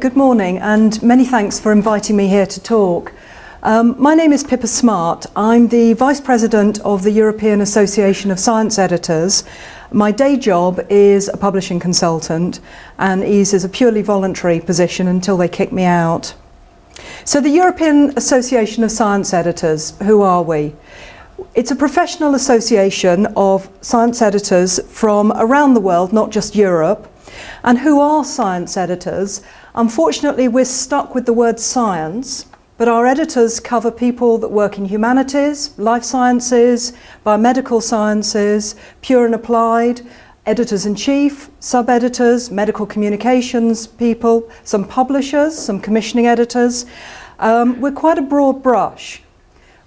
Good morning, and many thanks for inviting me here to talk. My name is Pippa Smart. I'm the Vice President of the European Association of Science Editors. My day job is a publishing consultant, and EASE is a purely voluntary position until they kick me out. So the European Association of Science Editors, who are we? It's a professional association of science editors from around the world, not just Europe. And who are science editors? Unfortunately, we're stuck with the word science, but our editors cover people that work in humanities, life sciences, biomedical sciences, pure and applied, editors-in-chief, sub-editors, medical communications people, some publishers, some commissioning editors. We're quite a broad brush.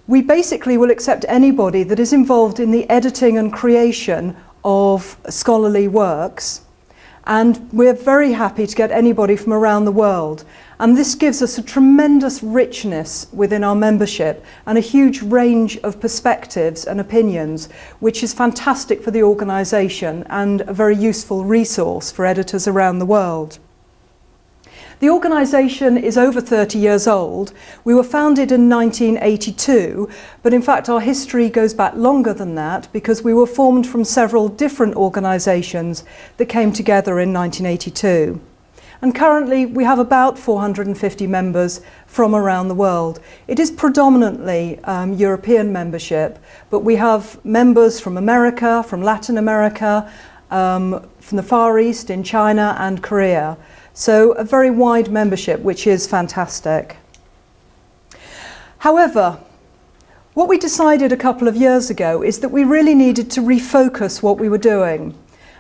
We basically will accept anybody that is involved in the editing and creation of scholarly works. And we're very happy to get anybody from around the world. And this gives us a tremendous richness within our membership and a huge range of perspectives and opinions, which is fantastic for the organisation and a very useful resource for editors around the world. The organisation is over 30 years old. We were founded in 1982, but in fact our history goes back longer than that because we were formed from several different organisations that came together in 1982. And currently we have about 450 members from around the world. It is predominantly European membership, but we have members from America, from Latin America, from the Far East, in China and Korea. So a very wide membership, which is fantastic. However, what we decided a couple of years ago is that we really needed to refocus what we were doing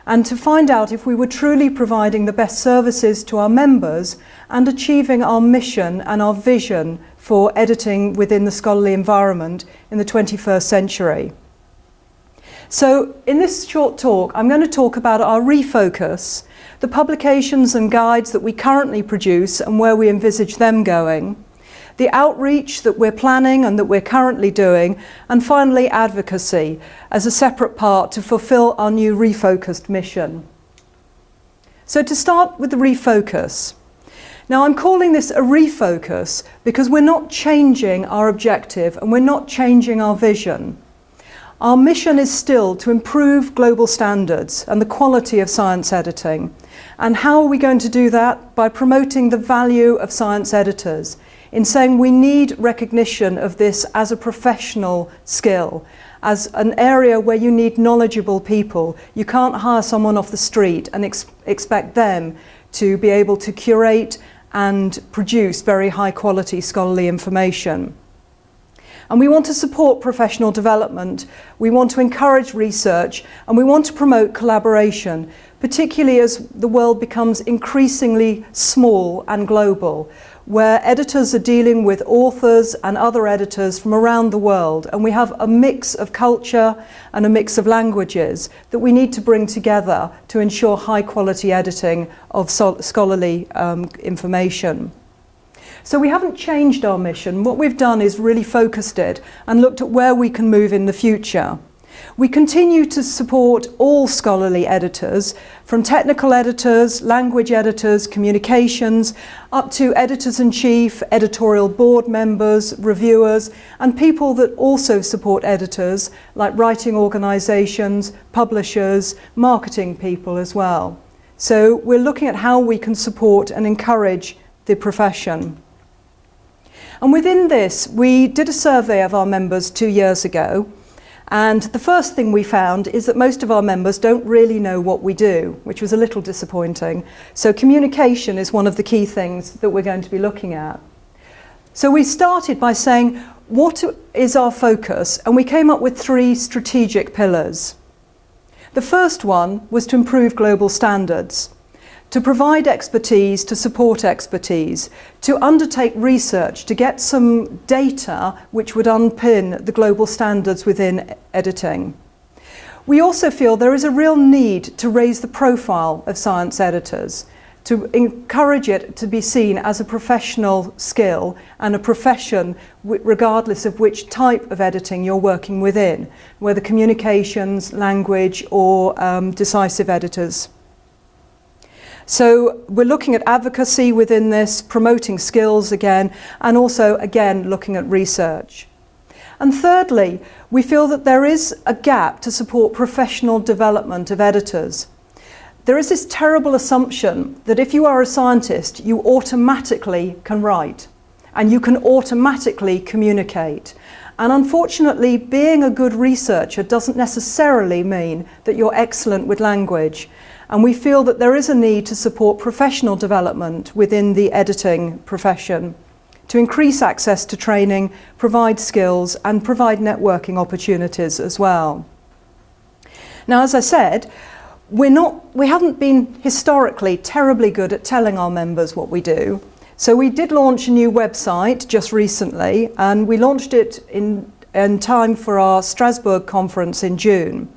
and to find out if we were truly providing the best services to our members and achieving our mission and our vision for editing within the scholarly environment in the 21st century. So in this short talk, I'm going to talk about our refocus, the publications and guides that we currently produce and where we envisage them going, the outreach that we're planning and that we're currently doing, and finally advocacy as a separate part to fulfill our new refocused mission. So to start with the refocus. Now I'm calling this a refocus because we're not changing our objective and we're not changing our vision. Our mission is still to improve global standards and the quality of science editing. And how are we going to do that? By promoting the value of science editors, in saying we need recognition of this as a professional skill, as an area where you need knowledgeable people. You can't hire someone off the street and expect them to be able to curate and produce very high quality scholarly information. And we want to support professional development, we want to encourage research, and we want to promote collaboration, particularly as the world becomes increasingly small and global, where editors are dealing with authors and other editors from around the world, and we have a mix of culture and a mix of languages that we need to bring together to ensure high quality editing of scholarly information. So we haven't changed our mission. What we've done is really focused it and looked at where we can move in the future. We continue to support all scholarly editors, from technical editors, language editors, communications, up to editors-in-chief, editorial board members, reviewers, and people that also support editors, like writing organisations, publishers, marketing people as well. So we're looking at how we can support and encourage the profession. And within this, we did a survey of our members 2 years ago, and the first thing we found is that most of our members don't really know what we do, which was a little disappointing. So communication is one of the key things that we're going to be looking at. So we started by saying, what is our focus? And we came up with 3 strategic pillars. The first one was to improve global standards, to provide expertise, to support expertise, to undertake research, to get some data which would underpin the global standards within editing. We also feel there is a real need to raise the profile of science editors, to encourage it to be seen as a professional skill and a profession regardless of which type of editing you're working within, whether communications, language or decisive editors. So we're looking at advocacy within this, promoting skills again, and also again looking at research. And thirdly, we feel that there is a gap to support professional development of editors. There is this terrible assumption that if you are a scientist, you automatically can write and you can automatically communicate. And unfortunately, being a good researcher doesn't necessarily mean that you're excellent with language. And we feel that there is a need to support professional development within the editing profession, to increase access to training, provide skills, and provide networking opportunities as well. Now, as I said, we haven't been historically terribly good at telling our members what we do. So we did launch a new website just recently, and we launched it in time for our Strasbourg conference in June.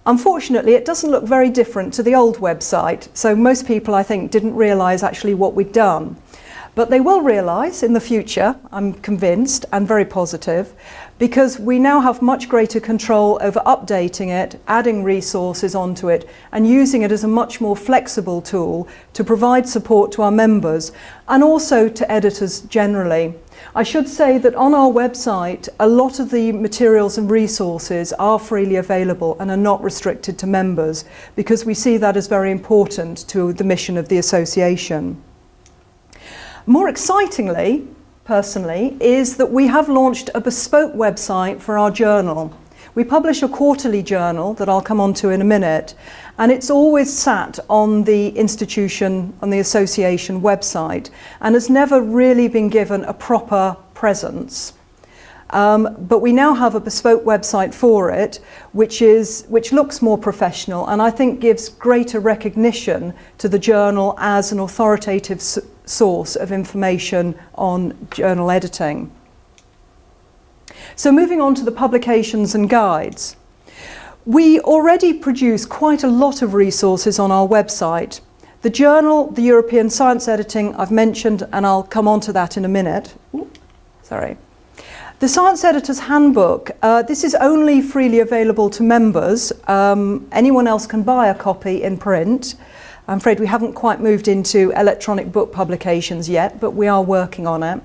Unfortunately, it doesn't look very different to the old website, so most people, I think, didn't realise actually what we'd done. But they will realise in the future, I'm convinced, and very positive, because we now have much greater control over updating it, adding resources onto it, and using it as a much more flexible tool to provide support to our members and also to editors generally. I should say that on our website, a lot of the materials and resources are freely available and are not restricted to members, because we see that as very important to the mission of the association. More excitingly, personally, is that we have launched a bespoke website for our journal. We publish a quarterly journal that I'll come on to in a minute, and it's always sat on the institution, on the association website, and has never really been given a proper presence. But we now have a bespoke website for it, which looks more professional, and I think gives greater recognition to the journal as an authoritative source of information on journal editing. So moving on to the publications and guides. We already produce quite a lot of resources on our website. The journal, the European Science Editing, I've mentioned, and I'll come on to that in a minute. The Science Editor's Handbook, this is only freely available to members. Anyone else can buy a copy in print. I'm afraid we haven't quite moved into electronic book publications yet, but we are working on it.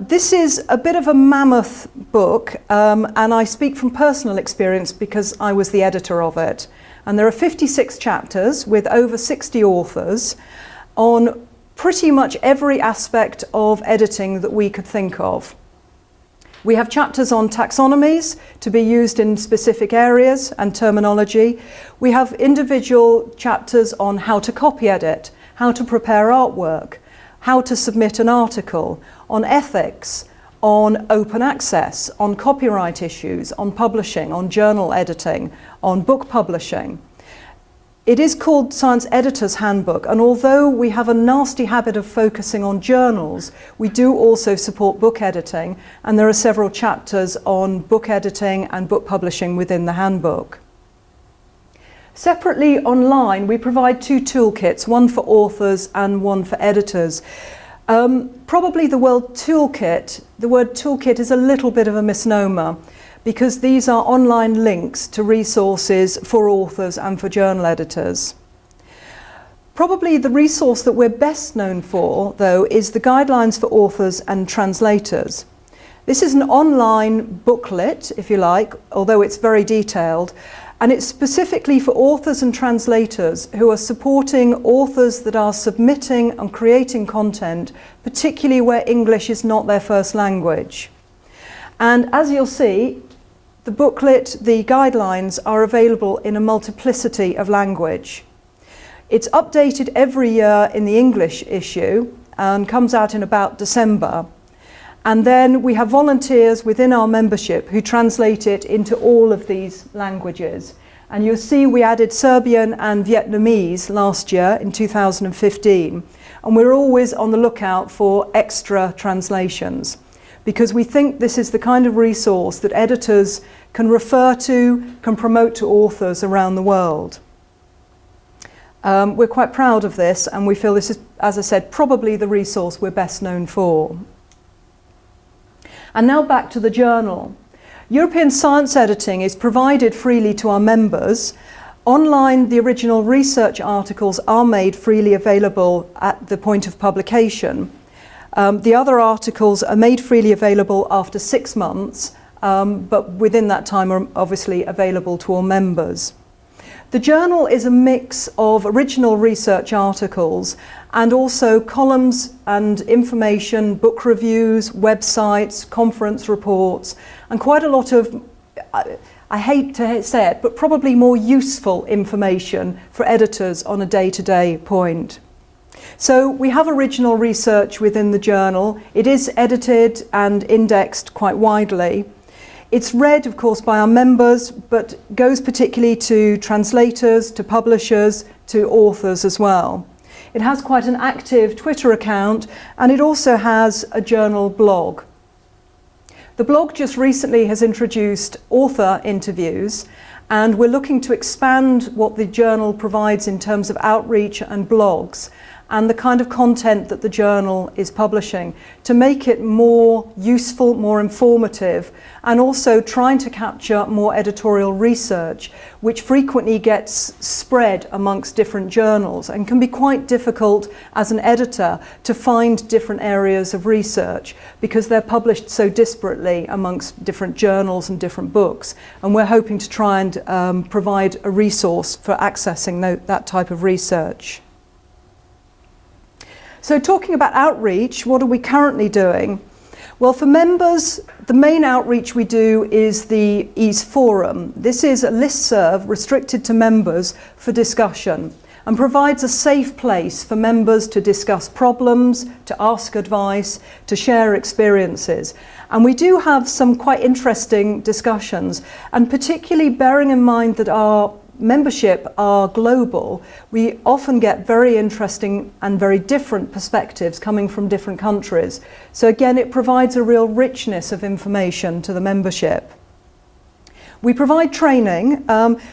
This is a bit of a mammoth book, and I speak from personal experience because I was the editor of it. And there are 56 chapters with over 60 authors on pretty much every aspect of editing that we could think of. We have chapters on taxonomies to be used in specific areas and terminology. We have individual chapters on how to copy edit, how to prepare artwork, how to submit an article, on ethics, on open access, on copyright issues, on publishing, on journal editing, on book publishing. It is called Science Editor's Handbook, and although we have a nasty habit of focusing on journals, we do also support book editing, and there are several chapters on book editing and book publishing within the handbook. Separately online, we provide two toolkits, one for authors and one for editors. Probably the word toolkit is a little bit of a misnomer, because these are online links to resources for authors and for journal editors. Probably the resource that we're best known for, though, is the Guidelines for Authors and Translators. This is an online booklet, if you like, although it's very detailed, and it's specifically for authors and translators who are supporting authors that are submitting and creating content, particularly where English is not their first language. And as you'll see, the booklet, the guidelines are available in a multiplicity of language. It's updated every year in the English issue and comes out in about December. And then we have volunteers within our membership who translate it into all of these languages. And you'll see we added Serbian and Vietnamese last year in 2015. And we're always on the lookout for extra translations, because we think this is the kind of resource that editors can refer to, can promote to authors around the world. We're quite proud of this, and we feel this is, as I said, probably the resource we're best known for. And now back to the journal. European Science Editing is provided freely to our members Online, the original research articles are made freely available at the point of publication. The other articles are made freely available after 6 months, but within that time are obviously available to all members. The journal is a mix of original research articles and also columns and information, book reviews, websites, conference reports, and quite a lot of, I hate to say it, but probably more useful information for editors on a day-to-day point. So we have original research within the journal. It is edited and indexed quite widely. It's read, of course, by our members, but goes particularly to translators, to publishers, to authors as well. It has quite an active Twitter account, and it also has a journal blog. The blog just recently has introduced author interviews, and we're looking to expand what the journal provides in terms of outreach and blogs, and the kind of content that the journal is publishing to make it more useful, more informative, and also trying to capture more editorial research, which frequently gets spread amongst different journals and can be quite difficult as an editor to find different areas of research because they're published so disparately amongst different journals and different books. And we're hoping to try and provide a resource for accessing that type of research. So talking about outreach, what are we currently doing? Well, for members, the main outreach we do is the EASE Forum. This is a listserv restricted to members for discussion and provides a safe place for members to discuss problems, to ask advice, to share experiences. And we do have some quite interesting discussions, and particularly bearing in mind that our membership are global, we often get very interesting and very different perspectives coming from different countries. So again, it provides a real richness of information to the membership. We provide training.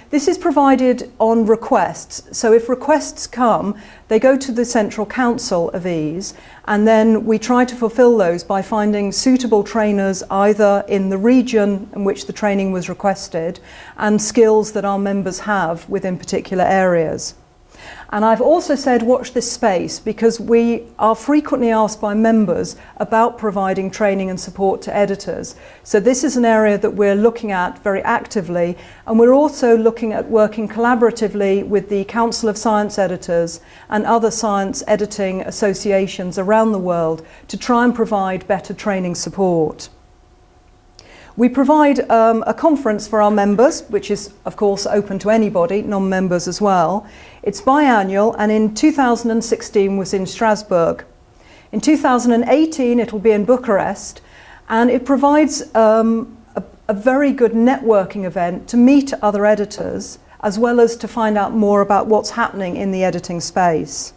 This is provided on requests. So if requests come, they go to the Central Council of EASE, and then we try to fulfill those by finding suitable trainers either in the region in which the training was requested and skills that our members have within particular areas. And I've also said watch this space because we are frequently asked by members about providing training and support to editors. So this is an area that we're looking at very actively, and we're also looking at working collaboratively with the Council of Science Editors and other science editing associations around the world to try and provide better training support. We provide a conference for our members, which is of course open to anybody, non-members as well. It's biannual, and in 2016 was in Strasbourg. In 2018 it will be in Bucharest, and it provides a very good networking event to meet other editors as well as to find out more about what's happening in the editing space.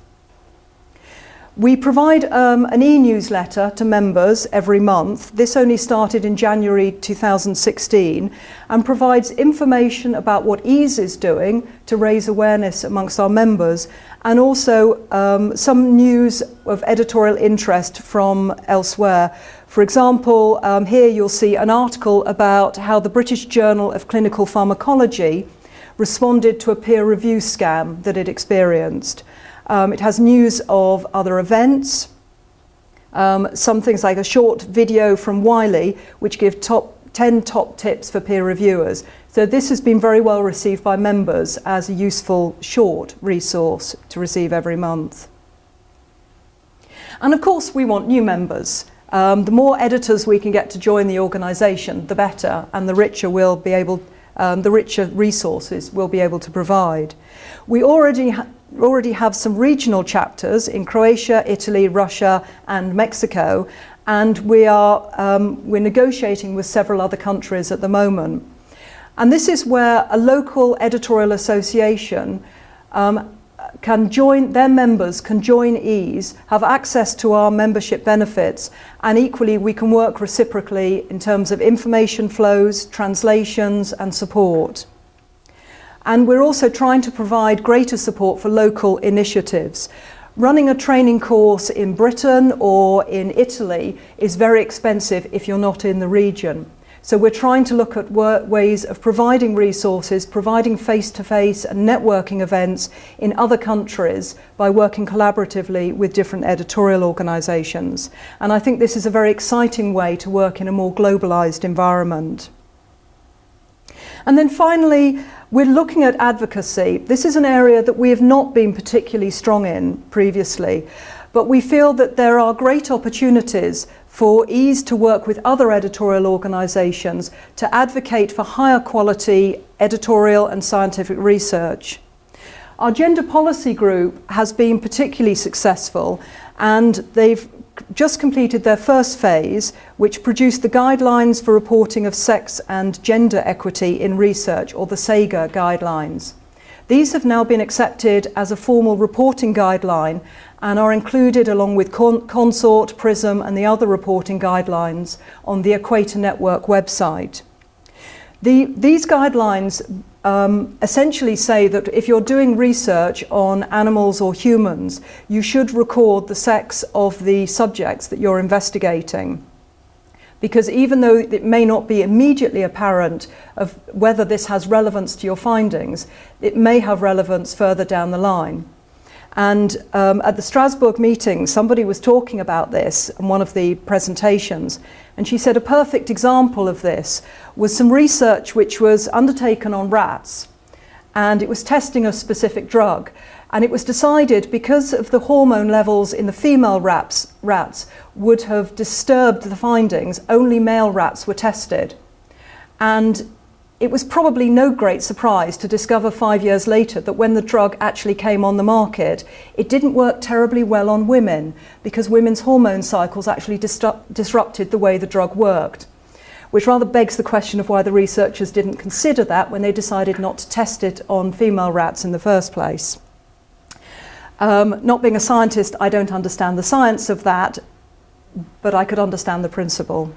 We provide an e-newsletter to members every month. This only started in January 2016 and provides information about what EASE is doing to raise awareness amongst our members, and also some news of editorial interest from elsewhere. For example, here you'll see an article about how the British Journal of Clinical Pharmacology responded to a peer review scam that it experienced. It has news of other events, some things like a short video from Wiley, which give 10 top tips for peer reviewers. So this has been very well received by members as a useful short resource to receive every month. And of course, we want new members. The more editors we can get to join the organisation, the better, and the richer resources we'll be able to provide. We already have some regional chapters in Croatia, Italy, Russia and Mexico, and we're negotiating with several other countries at the moment. And this is where a local editorial association can join, their members can join EASE, have access to our membership benefits, and equally we can work reciprocally in terms of information flows, translations and support. And we're also trying to provide greater support for local initiatives. Running a training course in Britain or in Italy is very expensive if you're not in the region. So we're trying to look at ways of providing resources, providing face-to-face and networking events in other countries by working collaboratively with different editorial organisations. And I think this is a very exciting way to work in a more globalised environment. And then finally, we're looking at advocacy. This is an area that we have not been particularly strong in previously, but we feel that there are great opportunities for EASE to work with other editorial organisations to advocate for higher quality editorial and scientific research. Our gender policy group has been particularly successful, and they've just completed their first phase, which produced the guidelines for reporting of sex and gender equity in research, or the SAGA guidelines. These have now been accepted as a formal reporting guideline and are included along with Consort, PRISM and the other reporting guidelines on the Equator Network website. These guidelines essentially say that if you're doing research on animals or humans, you should record the sex of the subjects that you're investigating. Because even though it may not be immediately apparent of whether this has relevance to your findings, it may have relevance further down the line. And at the Strasbourg meeting, somebody was talking about this in one of the presentations, and she said a perfect example of this was some research which was undertaken on rats, and it was testing a specific drug. And it was decided, because of the hormone levels in the female rats would have disturbed the findings, only male rats were tested. And it was probably no great surprise to discover 5 years later that when the drug actually came on the market, it didn't work terribly well on women, because women's hormone cycles actually disrupted the way the drug worked. Which rather begs the question of why the researchers didn't consider that when they decided not to test it on female rats in the first place. Not being a scientist, I don't understand the science of that, but I could understand the principle.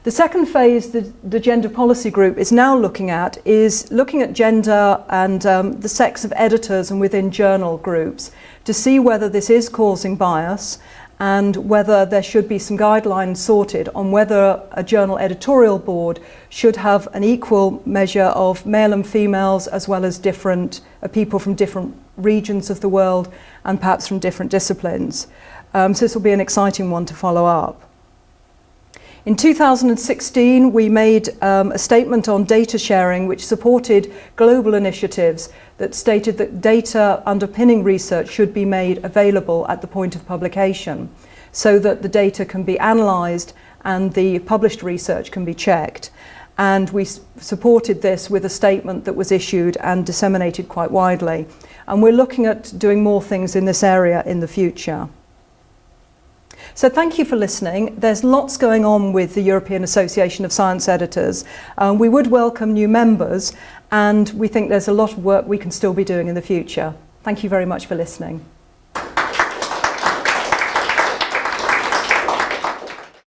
The second phase the gender policy group is now looking at is looking at gender and the sex of editors and within journal groups to see whether this is causing bias and whether there should be some guidelines sorted on whether a journal editorial board should have an equal measure of male and females, as well as different people from different regions of the world and perhaps from different disciplines. So this will be an exciting one to follow up. In 2016, we made a statement on data sharing which supported global initiatives that stated that data underpinning research should be made available at the point of publication so that the data can be analysed and the published research can be checked. And we supported this with a statement that was issued and disseminated quite widely. And we're looking at doing more things in this area in the future. So thank you for listening. There's lots going on with the European Association of Science Editors. We would welcome new members, and we think there's a lot of work we can still be doing in the future. Thank you very much for listening.